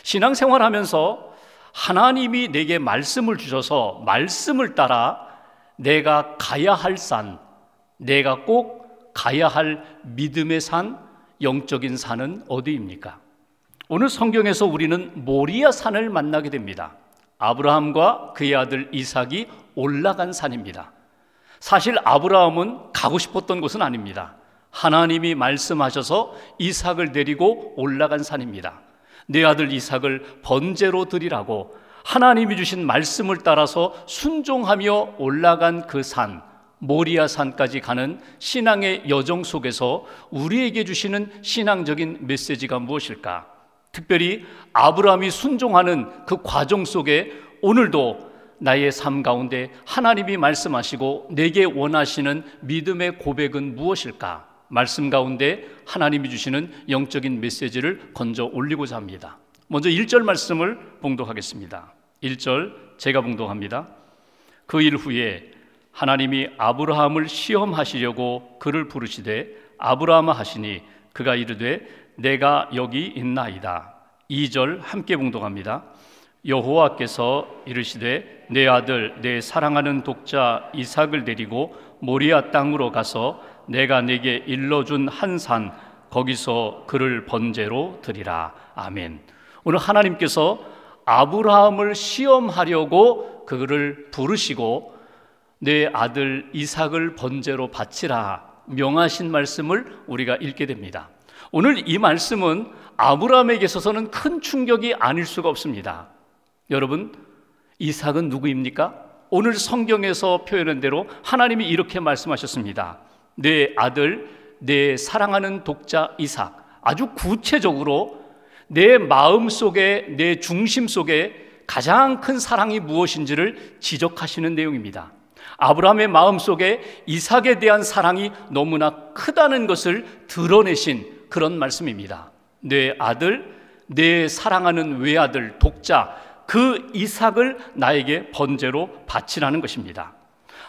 신앙생활하면서 하나님이 내게 말씀을 주셔서 말씀을 따라 내가 가야 할 산, 내가 꼭 가야 할 믿음의 산, 영적인 산은 어디입니까? 오늘 성경에서 우리는 모리아 산을 만나게 됩니다. 아브라함과 그의 아들 이삭이 올라간 산입니다. 사실 아브라함은 가고 싶었던 곳은 아닙니다. 하나님이 말씀하셔서 이삭을 데리고 올라간 산입니다. 내 아들 이삭을 번제로 드리라고 하나님이 주신 말씀을 따라서 순종하며 올라간 그 산, 모리아 산까지 가는 신앙의 여정 속에서 우리에게 주시는 신앙적인 메시지가 무엇일까? 특별히 아브라함이 순종하는 그 과정 속에 오늘도 나의 삶 가운데 하나님이 말씀하시고 내게 원하시는 믿음의 고백은 무엇일까? 말씀 가운데 하나님이 주시는 영적인 메시지를 건져 올리고자 합니다. 먼저 1절 말씀을 봉독하겠습니다. 1절 제가 봉독합니다. 그 일 후에 하나님이 아브라함을 시험하시려고 그를 부르시되 아브라함아 하시니 그가 이르되 내가 여기 있나이다. 2절 함께 봉독합니다. 여호와께서 이르시되 내 아들 내 사랑하는 독자 이삭을 데리고 모리아 땅으로 가서 내가 내게 일러준 한 산 거기서 그를 번제로 드리라. 아멘. 오늘 하나님께서 아브라함을 시험하려고 그를 부르시고 내 아들 이삭을 번제로 바치라 명하신 말씀을 우리가 읽게 됩니다. 오늘 이 말씀은 아브라함에게 있어서는 큰 충격이 아닐 수가 없습니다. 여러분, 이삭은 누구입니까? 오늘 성경에서 표현한 대로 하나님이 이렇게 말씀하셨습니다. 내 아들, 내 사랑하는 독자 이삭. 아주 구체적으로 내 마음 속에, 내 중심 속에 가장 큰 사랑이 무엇인지를 지적하시는 내용입니다. 아브라함의 마음 속에 이삭에 대한 사랑이 너무나 크다는 것을 드러내신 그런 말씀입니다. 내 아들, 내 사랑하는 외아들, 독자, 그 이삭을 나에게 번제로 바치라는 것입니다.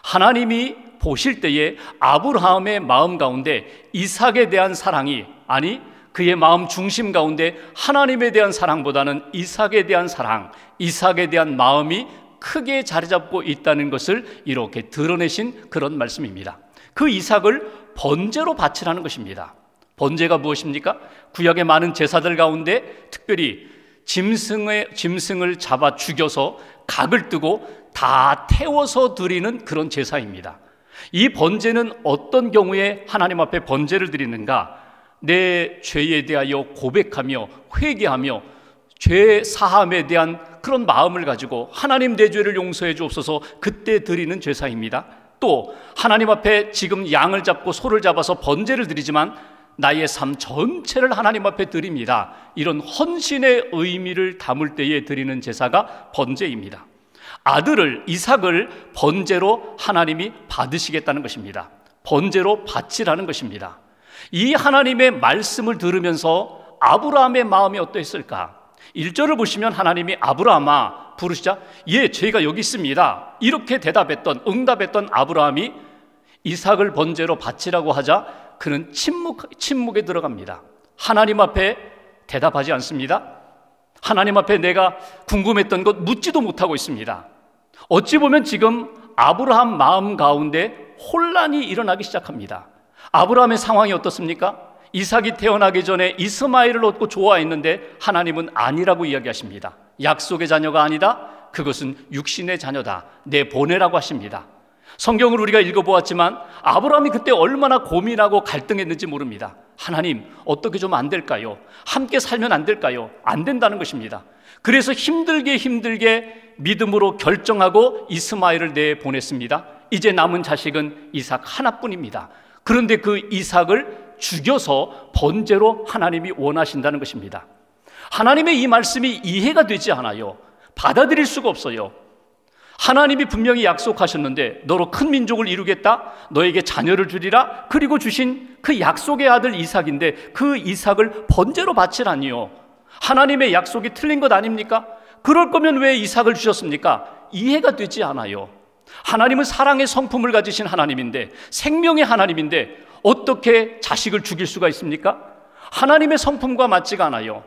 하나님이 보실 때에 아브라함의 마음 가운데 이삭에 대한 사랑이, 아니 그의 마음 중심 가운데 하나님에 대한 사랑보다는 이삭에 대한 사랑, 이삭에 대한 마음이 크게 자리 잡고 있다는 것을 이렇게 드러내신 그런 말씀입니다. 그 이삭을 번제로 바치라는 것입니다. 번제가 무엇입니까? 구약의 많은 제사들 가운데 특별히 짐승을 잡아 죽여서 각을 뜨고 다 태워서 드리는 그런 제사입니다. 이 번제는 어떤 경우에 하나님 앞에 번제를 드리는가? 내 죄에 대하여 고백하며 회개하며 죄 사함에 대한 그런 마음을 가지고 하나님 내 죄를 용서해 주옵소서 그때 드리는 제사입니다. 또 하나님 앞에 지금 양을 잡고 소를 잡아서 번제를 드리지만 나의 삶 전체를 하나님 앞에 드립니다. 이런 헌신의 의미를 담을 때에 드리는 제사가 번제입니다. 아들을 이삭을 번제로 하나님이 받으시겠다는 것입니다. 번제로 바치라는 것입니다. 이 하나님의 말씀을 들으면서 아브라함의 마음이 어떠했을까? 1절을 보시면 하나님이 아브라함아 부르시자 예 제가 여기 있습니다 이렇게 응답했던 아브라함이 이삭을 번제로 바치라고 하자 그는 침묵에 들어갑니다. 하나님 앞에 대답하지 않습니다. 하나님 앞에 내가 궁금했던 것 묻지도 못하고 있습니다. 어찌 보면 지금 아브라함 마음 가운데 혼란이 일어나기 시작합니다. 아브라함의 상황이 어떻습니까? 이삭이 태어나기 전에 이스마엘을 얻고 좋아했는데 하나님은 아니라고 이야기하십니다. 약속의 자녀가 아니다. 그것은 육신의 자녀다. 내 보내라고 하십니다. 성경을 우리가 읽어보았지만 아브라함이 그때 얼마나 고민하고 갈등했는지 모릅니다. 하나님 어떻게 좀 안 될까요? 함께 살면 안 될까요? 안 된다는 것입니다. 그래서 힘들게 믿음으로 결정하고 이스마엘을 내보냈습니다. 이제 남은 자식은 이삭 하나뿐입니다. 그런데 그 이삭을 죽여서 번제로 하나님이 원하신다는 것입니다. 하나님의 이 말씀이 이해가 되지 않아요. 받아들일 수가 없어요. 하나님이 분명히 약속하셨는데 너로 큰 민족을 이루겠다, 너에게 자녀를 주리라, 그리고 주신 그 약속의 아들 이삭인데 그 이삭을 번제로 바치라니요. 하나님의 약속이 틀린 것 아닙니까? 그럴 거면 왜 이삭을 주셨습니까? 이해가 되지 않아요. 하나님은 사랑의 성품을 가지신 하나님인데, 생명의 하나님인데 어떻게 자식을 죽일 수가 있습니까? 하나님의 성품과 맞지가 않아요.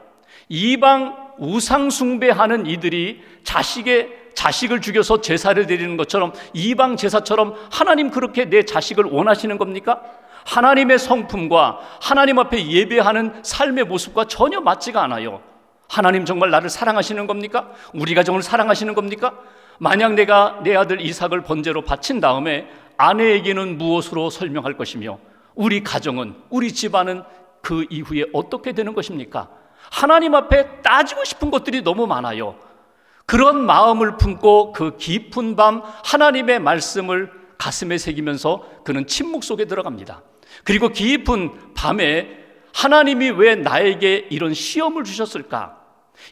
이방 우상 숭배하는 이들이 자식을 죽여서 제사를 드리는 것처럼, 이방 제사처럼 하나님 그렇게 내 자식을 원하시는 겁니까? 하나님의 성품과 하나님 앞에 예배하는 삶의 모습과 전혀 맞지가 않아요. 하나님 정말 나를 사랑하시는 겁니까? 우리 가정을 사랑하시는 겁니까? 만약 내가 내 아들 이삭을 번제로 바친 다음에 아내에게는 무엇으로 설명할 것이며, 우리 가정은, 우리 집안은 그 이후에 어떻게 되는 것입니까? 하나님 앞에 따지고 싶은 것들이 너무 많아요. 그런 마음을 품고 그 깊은 밤 하나님의 말씀을 가슴에 새기면서 그는 침묵 속에 들어갑니다. 그리고 깊은 밤에 하나님이 왜 나에게 이런 시험을 주셨을까?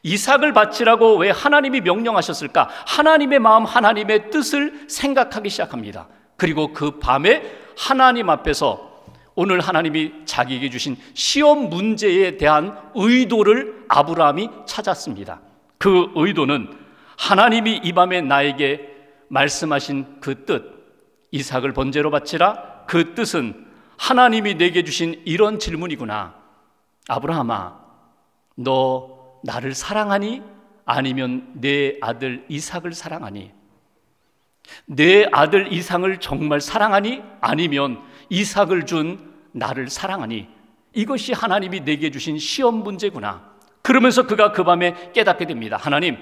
이삭을 바치라고 왜 하나님이 명령하셨을까? 하나님의 마음, 하나님의 뜻을 생각하기 시작합니다. 그리고 그 밤에 하나님 앞에서 오늘 하나님이 자기에게 주신 시험 문제에 대한 의도를 아브라함이 찾았습니다. 그 의도는 하나님이 이 밤에 나에게 말씀하신 그 뜻, 이삭을 번제로 바치라, 그 뜻은 하나님이 내게 주신 이런 질문이구나. 아브라함아, 너 나를 사랑하니? 아니면 내 아들 이삭을 사랑하니? 내 아들 이삭을 정말 사랑하니? 아니면 이삭을 준 나를 사랑하니? 이것이 하나님이 내게 주신 시험 문제구나. 그러면서 그가 그 밤에 깨닫게 됩니다. 하나님,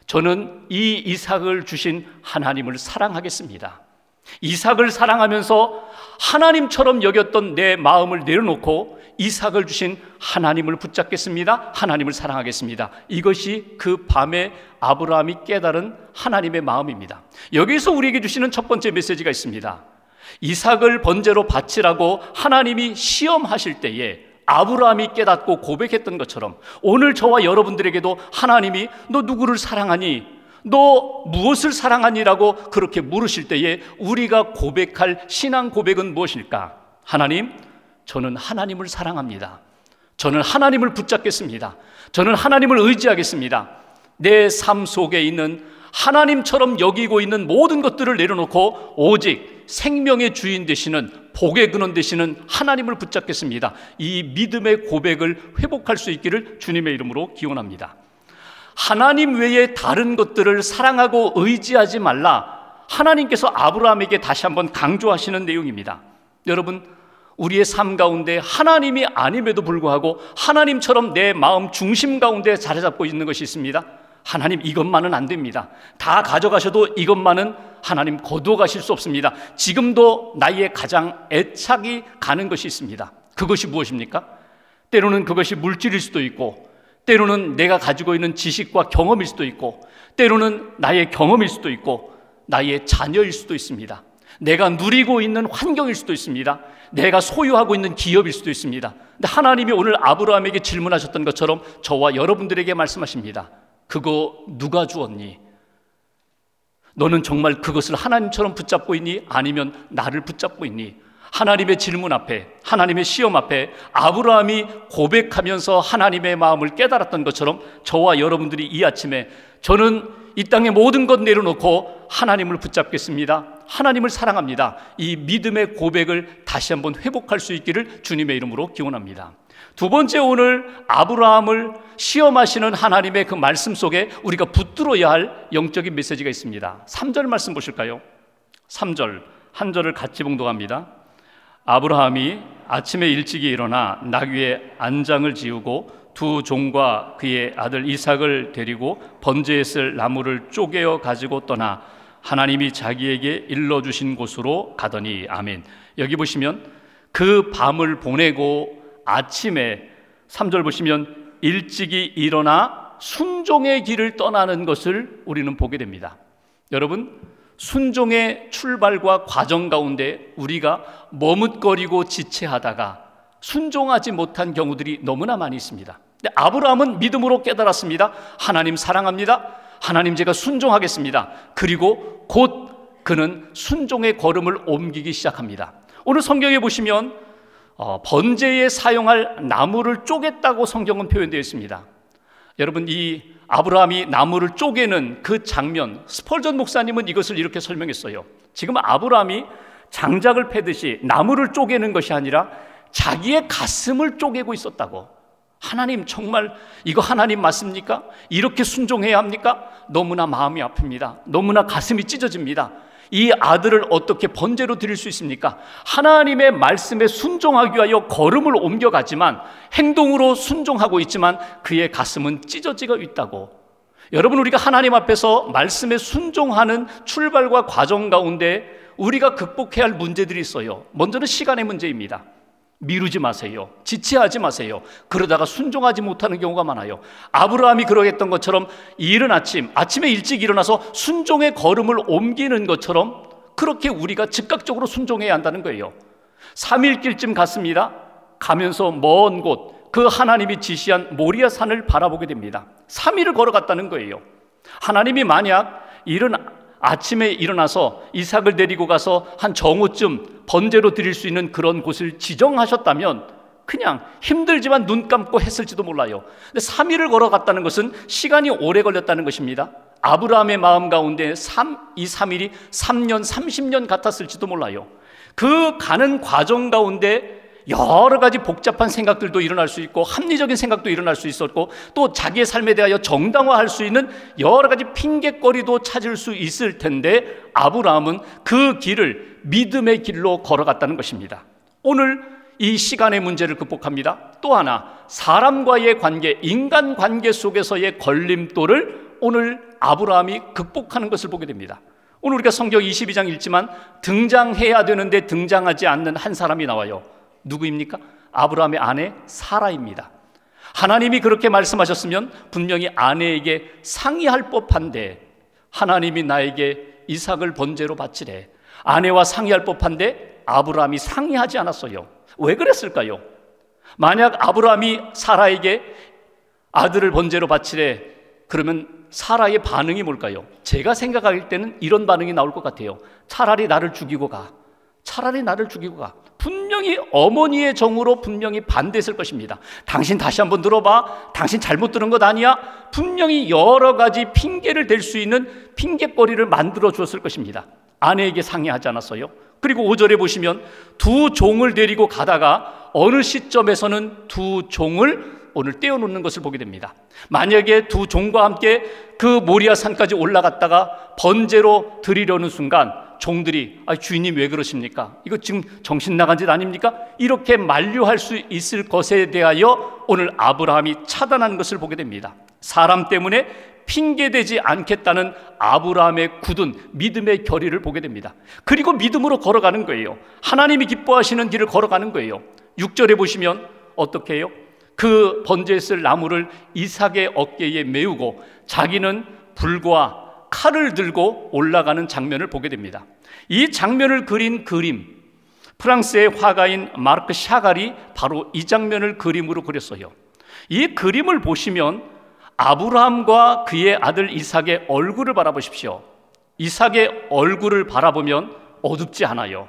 저는 이 이삭을 주신 하나님을 사랑하겠습니다. 이삭을 사랑하면서 하나님처럼 여겼던 내 마음을 내려놓고 이삭을 주신 하나님을 붙잡겠습니다. 하나님을 사랑하겠습니다. 이것이 그 밤에 아브라함이 깨달은 하나님의 마음입니다. 여기서 우리에게 주시는 첫 번째 메시지가 있습니다. 이삭을 번제로 바치라고 하나님이 시험하실 때에 아브라함이 깨닫고 고백했던 것처럼 오늘 저와 여러분들에게도 하나님이 너 누구를 사랑하니? 너 무엇을 사랑하니라고 그렇게 물으실 때에 우리가 고백할 신앙 고백은 무엇일까? 하나님, 저는 하나님을 사랑합니다. 저는 하나님을 붙잡겠습니다. 저는 하나님을 의지하겠습니다. 내 삶 속에 있는 하나님처럼 여기고 있는 모든 것들을 내려놓고 오직 생명의 주인 되시는, 복의 근원 되시는 하나님을 붙잡겠습니다. 이 믿음의 고백을 회복할 수 있기를 주님의 이름으로 기원합니다. 하나님 외에 다른 것들을 사랑하고 의지하지 말라, 하나님께서 아브라함에게 다시 한번 강조하시는 내용입니다. 여러분, 우리의 삶 가운데 하나님이 아님에도 불구하고 하나님처럼 내 마음 중심 가운데 자리 잡고 있는 것이 있습니다. 하나님, 이것만은 안 됩니다. 다 가져가셔도 이것만은 하나님 거두어 가실 수 없습니다. 지금도 나의 가장 애착이 가는 것이 있습니다. 그것이 무엇입니까? 때로는 그것이 물질일 수도 있고, 때로는 내가 가지고 있는 지식과 경험일 수도 있고, 때로는 나의 경험일 수도 있고, 나의 자녀일 수도 있습니다. 내가 누리고 있는 환경일 수도 있습니다. 내가 소유하고 있는 기업일 수도 있습니다. 근데 하나님이 오늘 아브라함에게 질문하셨던 것처럼 저와 여러분들에게 말씀하십니다. 그거 누가 주었니? 너는 정말 그것을 하나님처럼 붙잡고 있니? 아니면 나를 붙잡고 있니? 하나님의 질문 앞에, 하나님의 시험 앞에 아브라함이 고백하면서 하나님의 마음을 깨달았던 것처럼 저와 여러분들이 이 아침에 저는 이 땅의 모든 것 내려놓고 하나님을 붙잡겠습니다. 하나님을 사랑합니다. 이 믿음의 고백을 다시 한번 회복할 수 있기를 주님의 이름으로 기원합니다. 두 번째, 오늘 아브라함을 시험하시는 하나님의 그 말씀 속에 우리가 붙들어야 할 영적인 메시지가 있습니다. 3절 말씀 보실까요? 3절, 한 절을 같이 봉독합니다. 아브라함이 아침에 일찍이 일어나 나귀의 안장을 지우고 두 종과 그의 아들 이삭을 데리고 번제에 쓸 나무를 쪼개어 가지고 떠나 하나님이 자기에게 일러주신 곳으로 가더니. 아멘. 여기 보시면 그 밤을 보내고 아침에 3절 보시면 일찍이 일어나 순종의 길을 떠나는 것을 우리는 보게 됩니다. 여러분, 순종의 출발과 과정 가운데 우리가 머뭇거리고 지체하다가 순종하지 못한 경우들이 너무나 많이 있습니다. 근데 아브라함은 믿음으로 깨달았습니다. 하나님 사랑합니다. 하나님, 제가 순종하겠습니다. 그리고 곧 그는 순종의 걸음을 옮기기 시작합니다. 오늘 성경에 보시면 번제에 사용할 나무를 쪼갰다고 성경은 표현되어 있습니다. 여러분, 이 아브라함이 나무를 쪼개는 그 장면, 스펄전 목사님은 이것을 이렇게 설명했어요. 지금 아브라함이 장작을 패듯이 나무를 쪼개는 것이 아니라 자기의 가슴을 쪼개고 있었다고. 하나님 정말 이거 하나님 맞습니까? 이렇게 순종해야 합니까? 너무나 마음이 아픕니다. 너무나 가슴이 찢어집니다. 이 아들을 어떻게 번제로 드릴 수 있습니까? 하나님의 말씀에 순종하기 위하여 걸음을 옮겨가지만 행동으로 순종하고 있지만 그의 가슴은 찢어지고 있다고. 여러분, 우리가 하나님 앞에서 말씀에 순종하는 출발과 과정 가운데 우리가 극복해야 할 문제들이 있어요. 먼저는 시간의 문제입니다. 미루지 마세요. 지체하지 마세요. 그러다가 순종하지 못하는 경우가 많아요. 아브라함이 그러했던 것처럼 이른 아침에 일찍 일어나서 순종의 걸음을 옮기는 것처럼 그렇게 우리가 즉각적으로 순종해야 한다는 거예요. 3일길쯤 갔습니다. 가면서 먼 곳, 그 하나님이 지시한 모리아 산을 바라보게 됩니다. 3일을 걸어갔다는 거예요. 하나님이 만약 이른 아침에 일어나서 이삭을 데리고 가서 한 정오쯤 번제로 드릴 수 있는 그런 곳을 지정하셨다면 그냥 힘들지만 눈 감고 했을지도 몰라요. 근데 3일을 걸어갔다는 것은 시간이 오래 걸렸다는 것입니다. 아브라함의 마음 가운데 이 3일이 3년, 30년 같았을지도 몰라요. 그 가는 과정 가운데 여러 가지 복잡한 생각들도 일어날 수 있고 합리적인 생각도 일어날 수 있었고 또 자기의 삶에 대하여 정당화할 수 있는 여러 가지 핑계거리도 찾을 수 있을 텐데 아브라함은 그 길을 믿음의 길로 걸어갔다는 것입니다. 오늘 이 시간의 문제를 극복합니다. 또 하나, 사람과의 관계, 인간관계 속에서의 걸림돌을 오늘 아브라함이 극복하는 것을 보게 됩니다. 오늘 우리가 성경 22장 읽지만 등장해야 되는데 등장하지 않는 한 사람이 나와요. 누구입니까? 아브라함의 아내 사라입니다. 하나님이 그렇게 말씀하셨으면 분명히 아내에게 상의할 법한데 하나님이 나에게 이삭을 번제로 바치래. 아내와 상의할 법한데 아브라함이 상의하지 않았어요. 왜 그랬을까요? 만약 아브라함이 사라에게 아들을 번제로 바치래 그러면 사라의 반응이 뭘까요? 제가 생각할 때는 이런 반응이 나올 것 같아요. 차라리 나를 죽이고 가. 차라리 나를 죽이고 가. 분명히 어머니의 정으로 분명히 반대했을 것입니다. 당신 다시 한번 들어봐. 당신 잘못 들은 것 아니야? 분명히 여러 가지 핑계를 댈 수 있는 핑계거리를 만들어 주었을 것입니다. 아내에게 상의하지 않았어요. 그리고 5절에 보시면 두 종을 데리고 가다가 어느 시점에서는 두 종을 오늘 떼어놓는 것을 보게 됩니다. 만약에 두 종과 함께 그 모리아 산까지 올라갔다가 번제로 드리려는 순간 종들이 주인님 왜 그러십니까? 이거 지금 정신 나간 짓 아닙니까? 이렇게 만류할 수 있을 것에 대하여 오늘 아브라함이 차단한 것을 보게 됩니다. 사람 때문에 핑계대지 않겠다는 아브라함의 굳은 믿음의 결의를 보게 됩니다. 그리고 믿음으로 걸어가는 거예요. 하나님이 기뻐하시는 길을 걸어가는 거예요. 6절에 보시면 어떻게 해요? 그 번제에 쓸 나무를 이삭의 어깨에 메우고 자기는 불과 칼을 들고 올라가는 장면을 보게 됩니다. 이 장면을 그린 그림, 프랑스의 화가인 마르크 샤갈이 바로 이 장면을 그림으로 그렸어요. 이 그림을 보시면 아브라함과 그의 아들 이삭의 얼굴을 바라보십시오. 이삭의 얼굴을 바라보면 어둡지 않아요.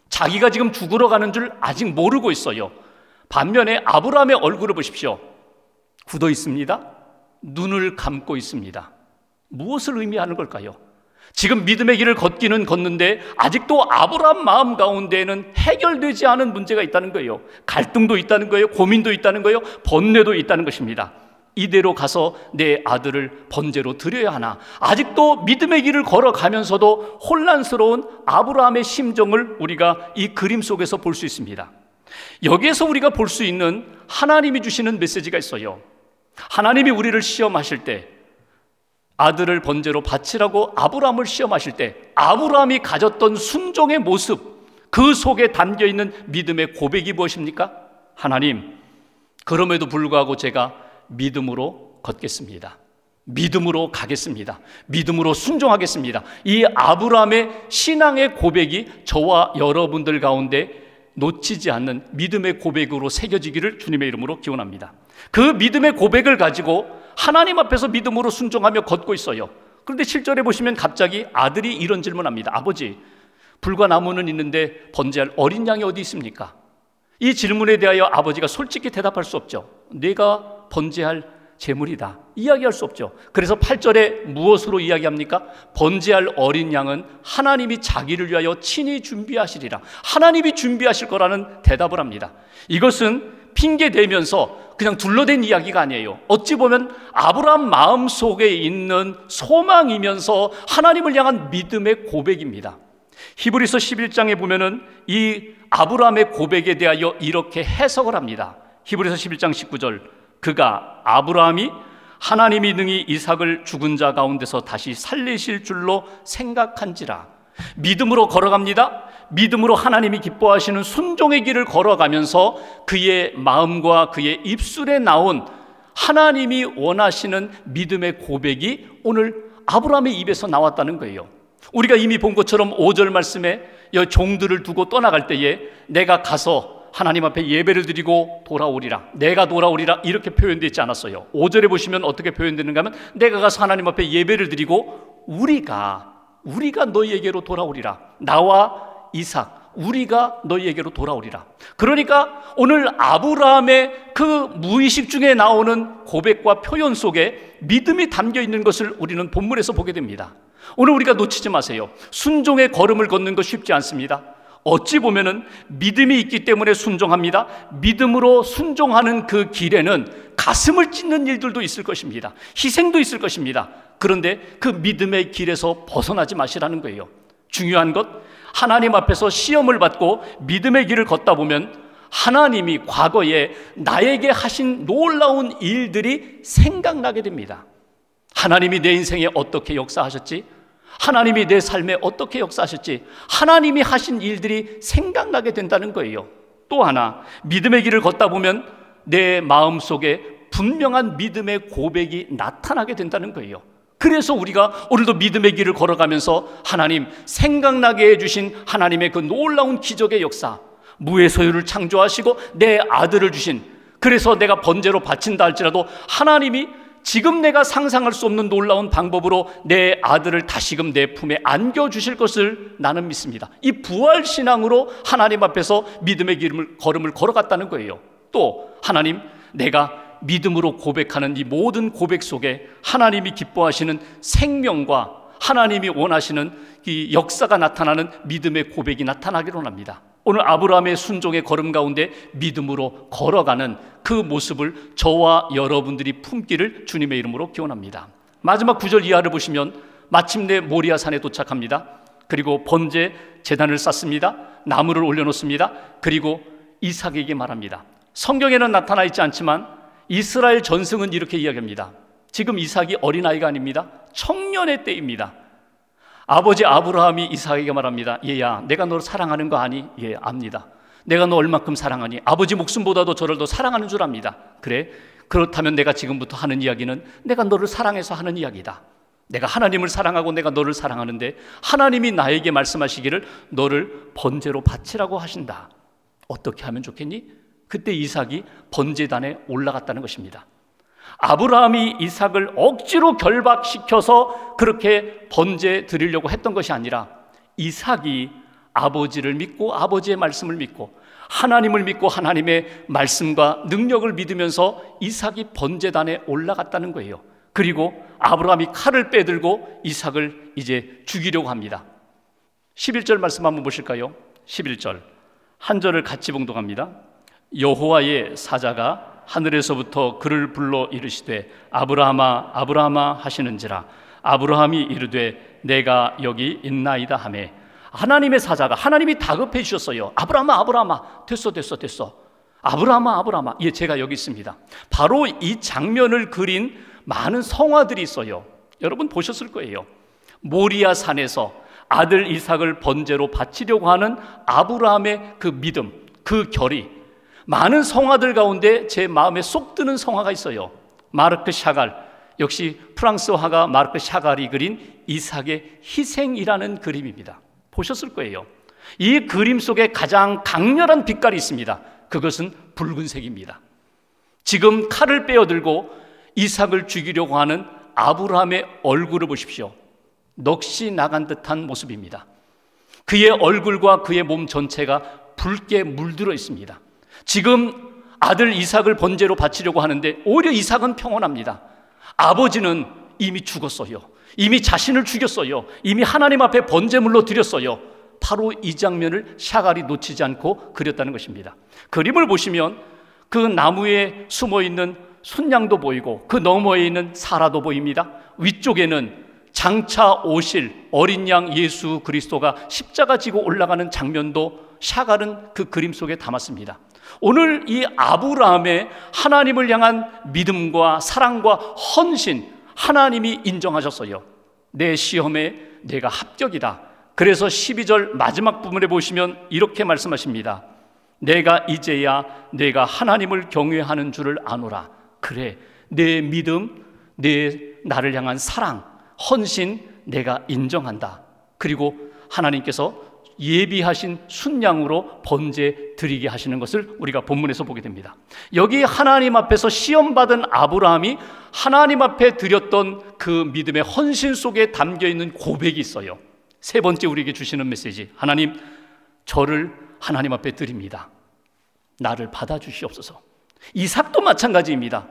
자기가 지금 죽으러 가는 줄 아직 모르고 있어요. 반면에 아브라함의 얼굴을 보십시오. 굳어 있습니다. 눈을 감고 있습니다. 무엇을 의미하는 걸까요? 지금 믿음의 길을 걷기는 걷는데 아직도 아브라함 마음 가운데에는 해결되지 않은 문제가 있다는 거예요. 갈등도 있다는 거예요. 고민도 있다는 거예요. 번뇌도 있다는 것입니다. 이대로 가서 내 아들을 번제로 드려야 하나? 아직도 믿음의 길을 걸어가면서도 혼란스러운 아브라함의 심정을 우리가 이 그림 속에서 볼 수 있습니다. 여기에서 우리가 볼 수 있는 하나님이 주시는 메시지가 있어요. 하나님이 우리를 시험하실 때 아들을 번제로 바치라고 아브라함을 시험하실 때 아브라함이 가졌던 순종의 모습, 그 속에 담겨있는 믿음의 고백이 무엇입니까? 하나님, 그럼에도 불구하고 제가 믿음으로 걷겠습니다. 믿음으로 가겠습니다. 믿음으로 순종하겠습니다. 이 아브라함의 신앙의 고백이 저와 여러분들 가운데 놓치지 않는 믿음의 고백으로 새겨지기를 주님의 이름으로 기원합니다. 그 믿음의 고백을 가지고 하나님 앞에서 믿음으로 순종하며 걷고 있어요. 그런데 7절에 보시면 갑자기 아들이 이런 질문합니다. 아버지, 불과 나무는 있는데 번제할 어린 양이 어디 있습니까? 이 질문에 대하여 아버지가 솔직히 대답할 수 없죠. 내가 번제할 제물이다, 이야기할 수 없죠. 그래서 8절에 무엇으로 이야기합니까? 번제할 어린 양은 하나님이 자기를 위하여 친히 준비하시리라. 하나님이 준비하실 거라는 대답을 합니다. 이것은 핑계 대면서 그냥 둘러댄 이야기가 아니에요. 어찌 보면 아브라함 마음속에 있는 소망이면서 하나님을 향한 믿음의 고백입니다. 히브리서 11장에 보면은 이 아브라함의 고백에 대하여 이렇게 해석을 합니다. 히브리서 11장 19절, 그가 아브라함이 하나님이 능히 이삭을 죽은 자 가운데서 다시 살리실 줄로 생각한지라. 믿음으로 걸어갑니다. 믿음으로 하나님이 기뻐하시는 순종의 길을 걸어가면서 그의 마음과 그의 입술에 나온 하나님이 원하시는 믿음의 고백이 오늘 아브라함의 입에서 나왔다는 거예요. 우리가 이미 본 것처럼 5절 말씀에 종들을 두고 떠나갈 때에 내가 가서 하나님 앞에 예배를 드리고 돌아오리라, 내가 돌아오리라, 이렇게 표현되어 있지 않았어요. 5절에 보시면 어떻게 표현되는가 하면 내가 가서 하나님 앞에 예배를 드리고 우리가 너희에게로 돌아오리라. 나와 이삭, 우리가 너희에게로 돌아오리라. 그러니까 오늘 아브라함의 그 무의식 중에 나오는 고백과 표현 속에 믿음이 담겨 있는 것을 우리는 본문에서 보게 됩니다. 오늘 우리가 놓치지 마세요. 순종의 걸음을 걷는 것 쉽지 않습니다. 어찌 보면은 믿음이 있기 때문에 순종합니다. 믿음으로 순종하는 그 길에는 가슴을 찢는 일들도 있을 것입니다. 희생도 있을 것입니다. 그런데 그 믿음의 길에서 벗어나지 마시라는 거예요. 중요한 것, 하나님 앞에서 시험을 받고 믿음의 길을 걷다 보면 하나님이 과거에 나에게 하신 놀라운 일들이 생각나게 됩니다. 하나님이 내 인생에 어떻게 역사하셨지? 하나님이 내 삶에 어떻게 역사하셨지? 하나님이 하신 일들이 생각나게 된다는 거예요. 또 하나, 믿음의 길을 걷다 보면 내 마음속에 분명한 믿음의 고백이 나타나게 된다는 거예요. 그래서 우리가 오늘도 믿음의 길을 걸어가면서 하나님, 생각나게 해주신 하나님의 그 놀라운 기적의 역사, 무의 소유를 창조하시고 내 아들을 주신, 그래서 내가 번제로 바친다 할지라도 하나님이 지금 내가 상상할 수 없는 놀라운 방법으로 내 아들을 다시금 내 품에 안겨주실 것을 나는 믿습니다. 이 부활신앙으로 하나님 앞에서 믿음의 걸음을 걸어갔다는 거예요. 또 하나님, 내가 믿음으로 고백하는 이 모든 고백 속에 하나님이 기뻐하시는 생명과 하나님이 원하시는 이 역사가 나타나는 믿음의 고백이 나타나기로 합니다. 오늘 아브라함의 순종의 걸음 가운데 믿음으로 걸어가는 그 모습을 저와 여러분들이 품기를 주님의 이름으로 기원합니다. 마지막 9절 이하를 보시면 마침내 모리아 산에 도착합니다. 그리고 번제 제단을 쌓습니다. 나무를 올려놓습니다. 그리고 이삭에게 말합니다. 성경에는 나타나 있지 않지만 이스라엘 전승은 이렇게 이야기합니다. 지금 이삭이 어린아이가 아닙니다. 청년의 때입니다. 아버지 아브라함이 이삭에게 말합니다. 얘야, 내가 너를 사랑하는 거 아니? 예, 압니다. 내가 너 얼만큼 사랑하니? 아버지 목숨보다도 저를 더 사랑하는 줄 압니다. 그래? 그렇다면 내가 지금부터 하는 이야기는 내가 너를 사랑해서 하는 이야기다. 내가 하나님을 사랑하고 내가 너를 사랑하는데 하나님이 나에게 말씀하시기를 너를 번제로 바치라고 하신다. 어떻게 하면 좋겠니? 그때 이삭이 번제단에 올라갔다는 것입니다. 아브라함이 이삭을 억지로 결박시켜서 그렇게 번제 드리려고 했던 것이 아니라 이삭이 아버지를 믿고 아버지의 말씀을 믿고 하나님을 믿고 하나님의 말씀과 능력을 믿으면서 이삭이 번제단에 올라갔다는 거예요. 그리고 아브라함이 칼을 빼들고 이삭을 이제 죽이려고 합니다. 11절 말씀 한번 보실까요? 11절 한 절을 같이 봉독합니다. 여호와의 사자가 하늘에서부터 그를 불러 이르시되 아브라함아 아브라함아 하시는지라. 아브라함이 이르되 내가 여기 있나이다 하매 하나님의 사자가, 하나님이 다급해 주셨어요. 아브라함아 아브라함아, 됐어 아브라함아 아브라함아, 예, 제가 여기 있습니다. 바로 이 장면을 그린 많은 성화들이 있어요. 여러분 보셨을 거예요. 모리아 산에서 아들 이삭을 번제로 바치려고 하는 아브라함의 그 믿음, 그 결의, 많은 성화들 가운데 제 마음에 쏙 드는 성화가 있어요. 마르크 샤갈, 역시 프랑스 화가 마르크 샤갈이 그린 이삭의 희생이라는 그림입니다. 보셨을 거예요. 이 그림 속에 가장 강렬한 빛깔이 있습니다. 그것은 붉은색입니다. 지금 칼을 빼어들고 이삭을 죽이려고 하는 아브라함의 얼굴을 보십시오. 넋이 나간 듯한 모습입니다. 그의 얼굴과 그의 몸 전체가 붉게 물들어 있습니다. 지금 아들 이삭을 번제로 바치려고 하는데 오히려 이삭은 평온합니다. 아버지는 이미 죽었어요. 이미 자신을 죽였어요. 이미 하나님 앞에 번제물로 드렸어요. 바로 이 장면을 샤갈이 놓치지 않고 그렸다는 것입니다. 그림을 보시면 그 나무에 숨어있는 순양도 보이고 그 너머에 있는 사라도 보입니다. 위쪽에는 장차 오실 어린 양 예수 그리스도가 십자가 지고 올라가는 장면도 샤갈은 그 그림 속에 담았습니다. 오늘 이 아브라함의 하나님을 향한 믿음과 사랑과 헌신, 하나님이 인정하셨어요. 내 시험에 내가 합격이다. 그래서 12절 마지막 부분에 보시면 이렇게 말씀하십니다. 내가 이제야 내가 하나님을 경외하는 줄을 아노라. 그래, 내 믿음, 나를 향한 사랑, 헌신 내가 인정한다. 그리고 하나님께서 예비하신 순양으로 번제 드리게 하시는 것을 우리가 본문에서 보게 됩니다. 여기 하나님 앞에서 시험받은 아브라함이 하나님 앞에 드렸던 그 믿음의 헌신 속에 담겨있는 고백이 있어요. 세 번째 우리에게 주시는 메시지, 하나님, 저를 하나님 앞에 드립니다. 나를 받아주시옵소서. 이삭도 마찬가지입니다.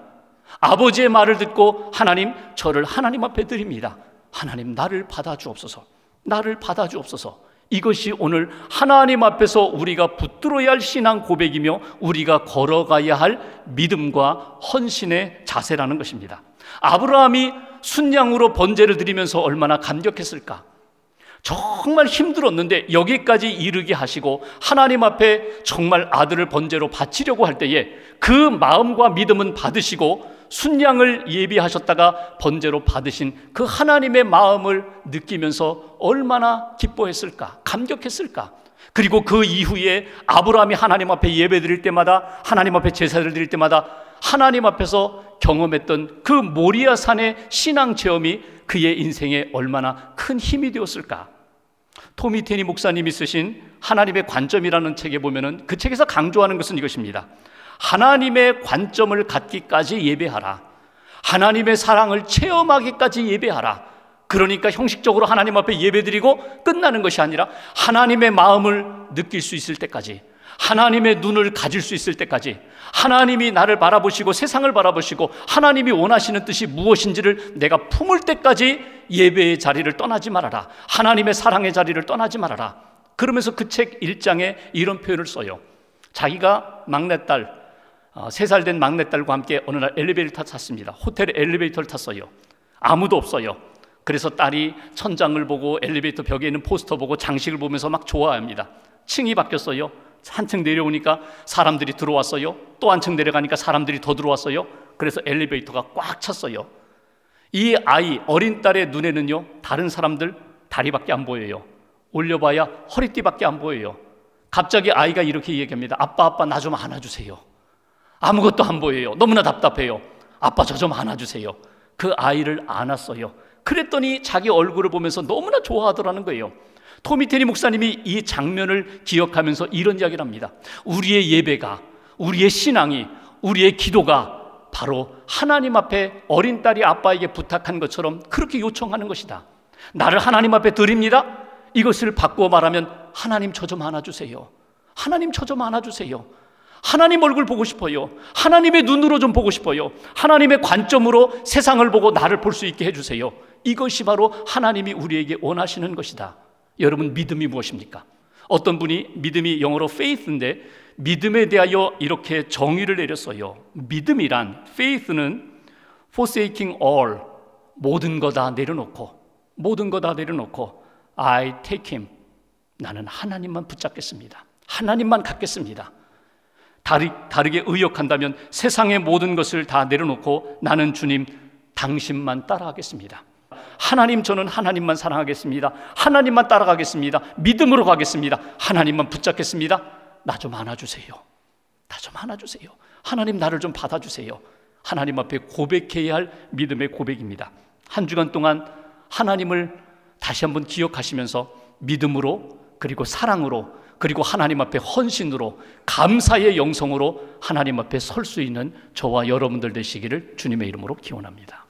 아버지의 말을 듣고 하나님, 저를 하나님 앞에 드립니다. 하나님, 나를 받아주옵소서. 나를 받아주옵소서. 이것이 오늘 하나님 앞에서 우리가 붙들어야 할 신앙 고백이며 우리가 걸어가야 할 믿음과 헌신의 자세라는 것입니다. 아브라함이 순양으로 번제를 드리면서 얼마나 감격했을까? 정말 힘들었는데 여기까지 이르게 하시고 하나님 앞에 정말 아들을 번제로 바치려고 할 때에 그 마음과 믿음은 받으시고 순양을 예비하셨다가 번제로 받으신 그 하나님의 마음을 느끼면서 얼마나 기뻐했을까, 감격했을까. 그리고 그 이후에 아브라함이 하나님 앞에 예배 드릴 때마다, 하나님 앞에 제사를 드릴 때마다 하나님 앞에서 경험했던 그 모리아 산의 신앙 체험이 그의 인생에 얼마나 큰 힘이 되었을까. 토미 테니 목사님이 쓰신 하나님의 관점이라는 책에 보면은 그 책에서 강조하는 것은 이것입니다. 하나님의 관점을 갖기까지 예배하라. 하나님의 사랑을 체험하기까지 예배하라. 그러니까 형식적으로 하나님 앞에 예배드리고 끝나는 것이 아니라 하나님의 마음을 느낄 수 있을 때까지, 하나님의 눈을 가질 수 있을 때까지, 하나님이 나를 바라보시고 세상을 바라보시고 하나님이 원하시는 뜻이 무엇인지를 내가 품을 때까지 예배의 자리를 떠나지 말아라. 하나님의 사랑의 자리를 떠나지 말아라. 그러면서 그 책 1장에 이런 표현을 써요. 자기가 막내딸, 3살 된 막내딸과 함께 어느 날 엘리베이터를 탔습니다. 호텔에 엘리베이터를 탔어요. 아무도 없어요. 그래서 딸이 천장을 보고 엘리베이터 벽에 있는 포스터 보고 장식을 보면서 막 좋아합니다. 층이 바뀌었어요. 한층 내려오니까 사람들이 들어왔어요. 또 한층 내려가니까 사람들이 더 들어왔어요. 그래서 엘리베이터가 꽉 찼어요. 이 아이, 어린 딸의 눈에는요, 다른 사람들 다리밖에 안 보여요. 올려봐야 허리띠밖에 안 보여요. 갑자기 아이가 이렇게 얘기합니다. 아빠, 나 좀 안아주세요. 아무것도 안 보여요. 너무나 답답해요. 아빠, 저 좀 안아주세요. 그 아이를 안았어요. 그랬더니 자기 얼굴을 보면서 너무나 좋아하더라는 거예요. 토미 테니 목사님이 이 장면을 기억하면서 이런 이야기를 합니다. 우리의 예배가, 우리의 신앙이, 우리의 기도가 바로 하나님 앞에 어린 딸이 아빠에게 부탁한 것처럼 그렇게 요청하는 것이다. 나를 하나님 앞에 드립니다. 이것을 바꾸어 말하면 하나님, 저 좀 안아주세요. 하나님, 저 좀 안아주세요. 하나님 얼굴 보고 싶어요. 하나님의 눈으로 좀 보고 싶어요. 하나님의 관점으로 세상을 보고 나를 볼 수 있게 해주세요. 이것이 바로 하나님이 우리에게 원하시는 것이다. 여러분, 믿음이 무엇입니까? 어떤 분이 믿음이 영어로 faith인데 믿음에 대하여 이렇게 정의를 내렸어요. 믿음이란, faith는 forsaking all, 모든 거 다 내려놓고, 모든 거 다 내려놓고 I take him, 나는 하나님만 붙잡겠습니다. 하나님만 갖겠습니다. 다르게 의역한다면 세상의 모든 것을 다 내려놓고 나는 주님, 당신만 따라가겠습니다. 하나님, 저는 하나님만 사랑하겠습니다. 하나님만 따라가겠습니다. 믿음으로 가겠습니다. 하나님만 붙잡겠습니다. 나 좀 안아주세요. 나 좀 안아주세요. 하나님, 나를 좀 받아주세요. 하나님 앞에 고백해야 할 믿음의 고백입니다. 한 주간 동안 하나님을 다시 한번 기억하시면서 믿음으로, 그리고 사랑으로, 그리고 하나님 앞에 헌신으로, 감사의 영성으로 하나님 앞에 설 수 있는 저와 여러분들 되시기를 주님의 이름으로 기원합니다.